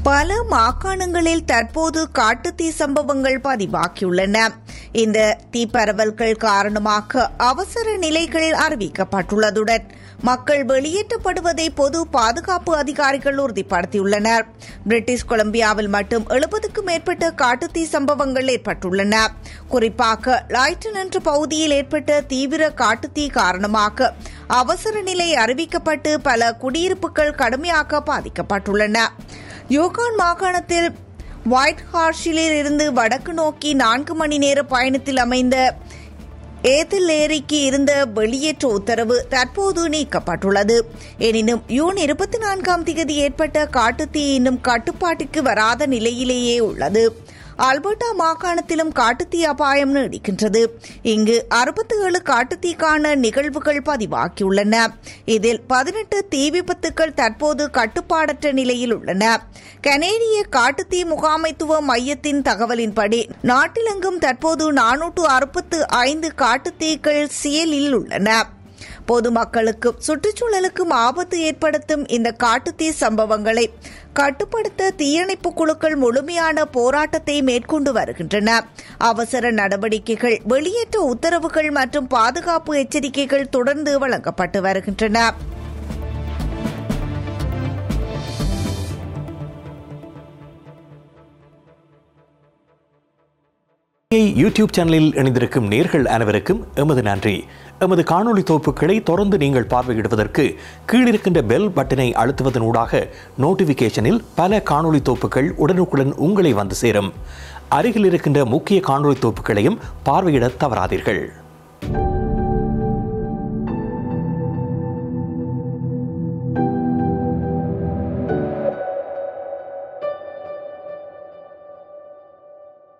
பல மாகாணங்களில் தற்போது காட்டுத்தீ சம்பவங்கள் பதிவாகியுள்ளன. இந்த தீப்பரவல்கள் காரணமாக அவசர நிலைகள் அறிவிக்கப்பட்டுள்ளதுடன் மக்கள் வெளியேற்றப்படுவதை பொது பாதுகாப்பு அதிகாரிகள் உறுதிப்படுத்தியுள்ளனர். பிரிட்டிஷ் கொலம்பியாவில் மட்டும் 70க்கும் மேற்பட்ட காட்டுத்தீ சம்பவங்கள் ஏற்பட்டுள்ளன. குறிப்பாக லைட்டன் என்ற பகுதியில் ஏற்பட்ட தீவிர காட்டுத்தீ காரணமாக அவசர நிலை அறிவிக்கப்பட்டு பல குடியிருப்புகள் கடுமையாக பாதிக்கப்பட்டுள்ளன. யோகான் மாகாணத்தில் ஒயிட் ஹார்ஷிலில் இருந்து வடக்கு நோக்கி 4 மணி நேர பயணத்தில் அமைந்த ஏதில் ஏரிக்கு இருந்த வெளியேற்ற உத்தரவு தற்போது நீக்கப்பட்டுள்ளது. எனினும் ஜூன் 24ஆம் தேதி ஏற்பட்ட காட்டுத்தீ இன்னும் கட்டுப்பாட்டிற்கு வராத நிலையிலேயே உள்ளது. அல்பர்டா மாகாணத்திலும் காட்டுத்தீ அபாயம் நீடிக்கின்றது. இங்கு 67 காட்டுத்தீக்கான நிகழ்வுகள் பதிவாகியுள்ளன. இதில் 18 தீ விபத்துக்கள் தற்போது கட்டுப்பாடற்ற நிலையில் உள்ளன. கனேடிய காட்டுத்தீ முகாமைத்துவ மையத்தின் தகவலின்படி நாட்டிலெங்கும் தற்போது 465 காட்டுத்தீக்கள் செயலில் உள்ளன. பொதுமக்களுக்கும் சுற்றுச்சூழலுக்கும் ஆபத்து ஏற்படுத்தும் இந்த காட்டுத்தீ சம்பவங்களை கட்டுப்படுத்த தீயணைப்பு குழுக்கள் முழுமையான போராட்டத்தை மேற்கொண்டு வருகின்றன. அவசர நடவடிக்கைகள், வெளியேற்ற உத்தரவுகள் மற்றும் பாதுகாப்பு எச்சரிக்கைகள் தொடர்ந்து வழங்கப்பட்டு வருகின்றன. யூடியூப் சேனலில் இணைந்திருக்கும் நேர்கள் அனைவருக்கும் எமது நன்றி. எமது காணொலி தொகுப்புகளை தொடர்ந்து நீங்கள் பார்வையிடுவதற்கு கீழிருக்கின்ற பெல் பட்டனை அழுத்துவதனூடாக நோட்டிபிகேஷனில் பல காணொலி தொகுப்புகள் உடனுக்குடன் உங்களை வந்து சேரும். அருகில் இருக்கின்ற முக்கிய காணொலி தொகுப்புகளையும் பார்வையிட தவறாதீர்கள்.